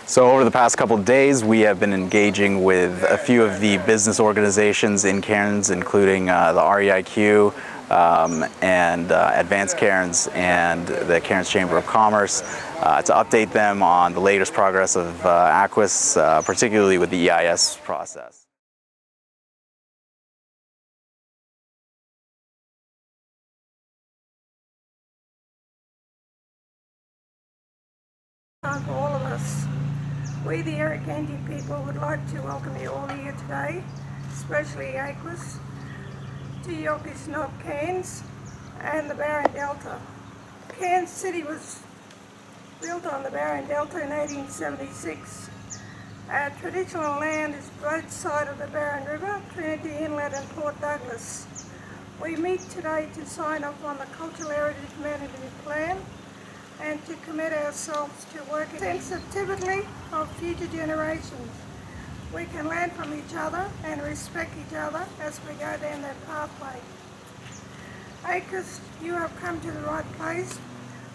So over the past couple of days, we have been engaging with a few of the business organizations in Cairns, including the REIQ and Advanced Cairns and the Cairns Chamber of Commerce to update them on the latest progress of Aquis, particularly with the EIS process. For all of us, we the Irukandji people would like to welcome you all here today, especially Aquis, to Yorkeys Knob, Cairns and the Barron Delta. Cairns City was built on the Barron Delta in 1876. Our traditional land is both sides of the Barron River, Trinity Inlet and Port Douglas. We meet today to sign off on the Cultural Heritage Management Plan and to commit ourselves to working sensitively of future generations. We can learn from each other and respect each other as we go down that pathway. Aquis, you have come to the right place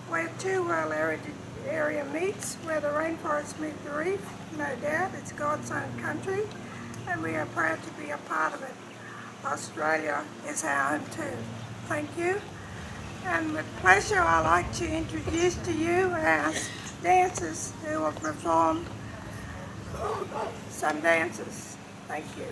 where two World Heritage Area meets, where the rainforests meet the reef. No doubt, it's God's own country and we are proud to be a part of it. Australia is our home too. Thank you. And with pleasure, I'd like to introduce to you our dancers who have performed some dances. Thank you.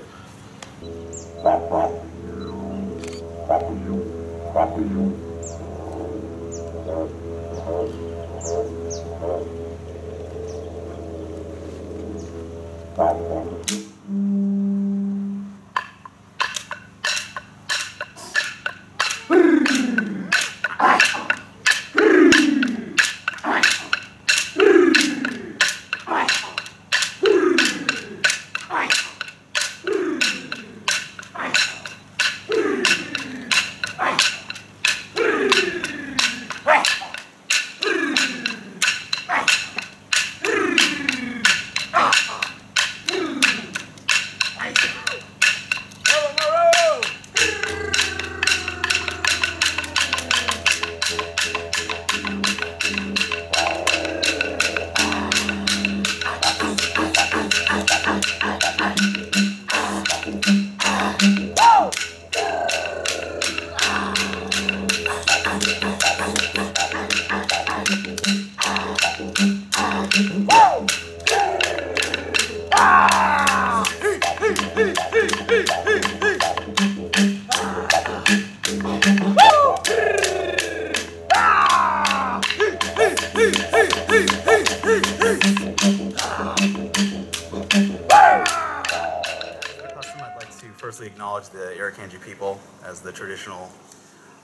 Firstly acknowledge the Yirrganydji people as the traditional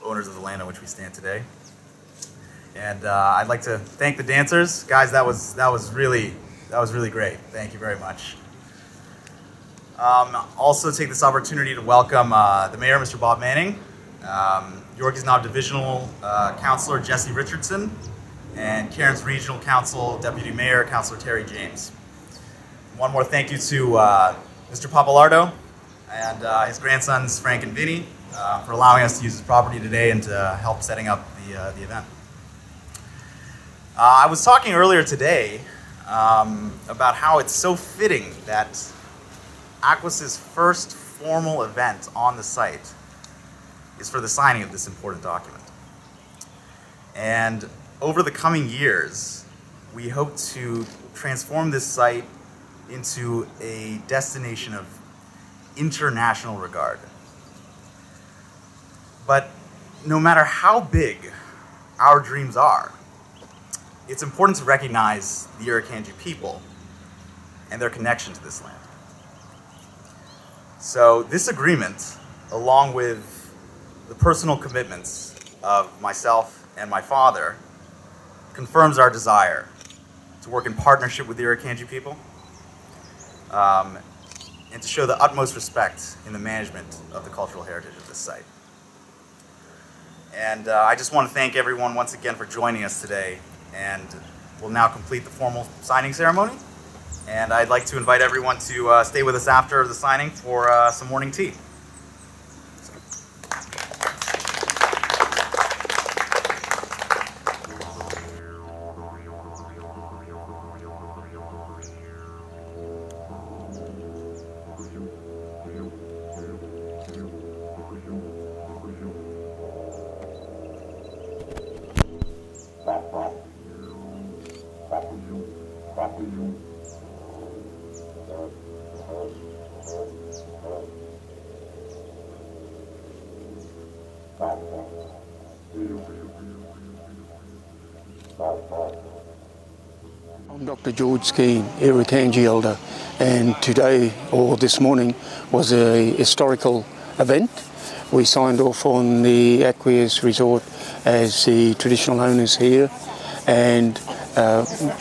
owners of the land on which we stand today. And I'd like to thank the dancers. Guys, that was really great. Thank you very much. Also take this opportunity to welcome the Mayor, Mr. Bob Manning, Yorkeys Knob Divisional Councillor Jesse Richardson, and Cairns Regional Council Deputy Mayor, Councillor Terry James. One more thank you to Mr. Papalardo and his grandsons Frank and Vinny for allowing us to use his property today and to help setting up the event. I was talking earlier today about how it's so fitting that Aquis's first formal event on the site is for the signing of this important document. And over the coming years, we hope to transform this site into a destination of international regard. But no matter how big our dreams are, it's important to recognize the Irukandji people and their connection to this land. So this agreement, along with the personal commitments of myself and my father, confirms our desire to work in partnership with the Irukandji people and to show the utmost respect in the management of the cultural heritage of this site. And I just want to thank everyone once again for joining us today, and we'll now complete the formal signing ceremony. And I'd like to invite everyone to stay with us after the signing for some morning tea. I'm Dr. George Skeen, Irukandji elder, and today, or this morning, was a historical event. We signed off on the Aquis resort as the traditional owners here, and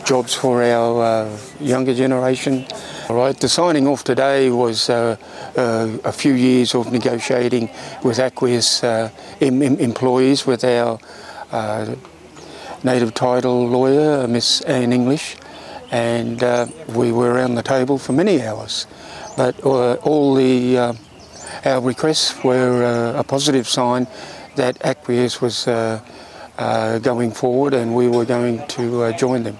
jobs for our younger generation. All right, the signing off today was a few years of negotiating with Aquis employees, with our native title lawyer, Miss Anne English, and we were around the table for many hours. But all our requests were a positive sign that Aquis was going forward, and we were going to join them.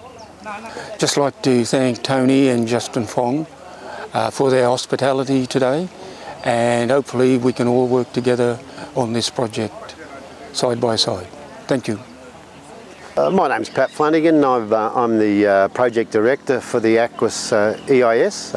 Just like to thank Tony and Justin Fong for their hospitality today, and hopefully we can all work together on this project side by side. Thank you. My name's Pat Flanagan. I'm the project director for the Aquis EIS.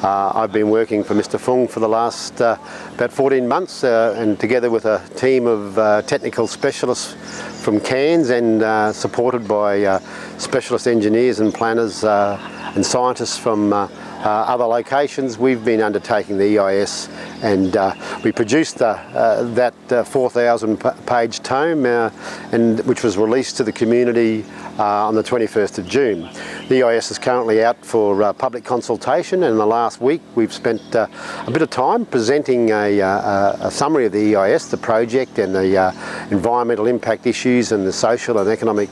I've been working for Mr Fung for the last about 14 months, and together with a team of technical specialists from Cairns, and supported by specialist engineers and planners and scientists from other locations, we've been undertaking the EIS, and we produced that 4,000 page tome, which was released to the community on the 21st of June. The EIS is currently out for public consultation, and in the last week we've spent a bit of time presenting a summary of the EIS, the project, and the environmental impact issues and the social and economic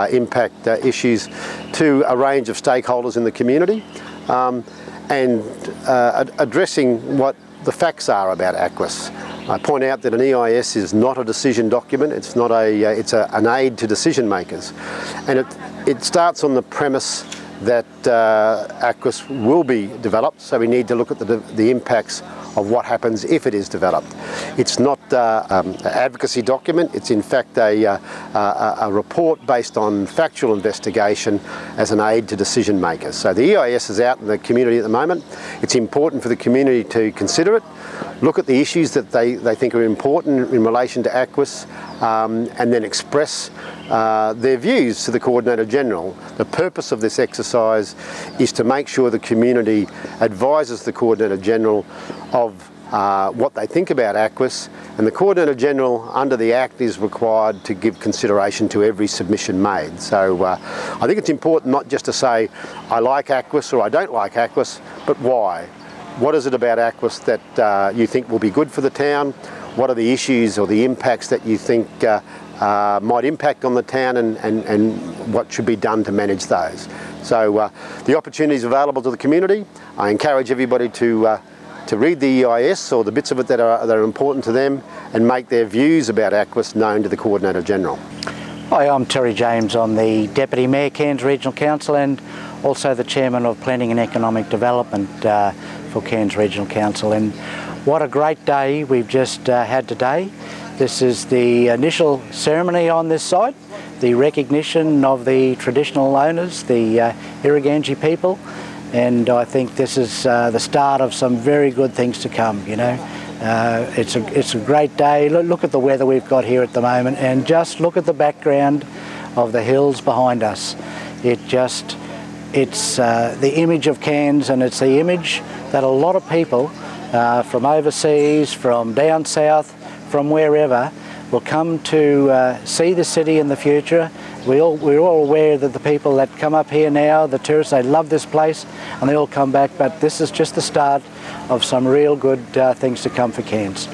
impact issues to a range of stakeholders in the community, and addressing what the facts are about Aquis. I point out that an EIS is not a decision document. It's not it's an aid to decision makers, and it starts on the premise that Aquis will be developed. So we need to look at the impacts of what happens if it is developed. It's not an advocacy document. It's in fact a report based on factual investigation as an aid to decision makers. So the EIS is out in the community at the moment. It's important for the community to consider it, look at the issues that they think are important in relation to Aquis, and then express their views to the Coordinator General. The purpose of this exercise is to make sure the community advises the Coordinator General of what they think about Aquis, and the Coordinator General under the Act is required to give consideration to every submission made. So I think it's important not just to say I like Aquis or I don't like Aquis, but why? What is it about Aquis that you think will be good for the town? What are the issues or the impacts that you think might impact on the town, and what should be done to manage those? So the opportunity is available to the community. I encourage everybody to read the EIS, or the bits of it that are important to them, and make their views about Aquis known to the Coordinator General. Hi, I'm Terry James. I'm the Deputy Mayor, Cairns Regional Council, and also the Chairman of Planning and Economic Development for Cairns Regional Council. And what a great day we've just had today. This is the initial ceremony on this site, the recognition of the traditional owners, the Yirrganydji people, and I think this is the start of some very good things to come, you know. It's a great day. Look at the weather we've got here at the moment, and just look at the background of the hills behind us. It's the image of Cairns, and it's the image that a lot of people from overseas, from down south, from wherever, will come to see the city in the future. We're all aware that the people that come up here now, the tourists, they love this place and they all come back, but this is just the start of some real good things to come for Cairns.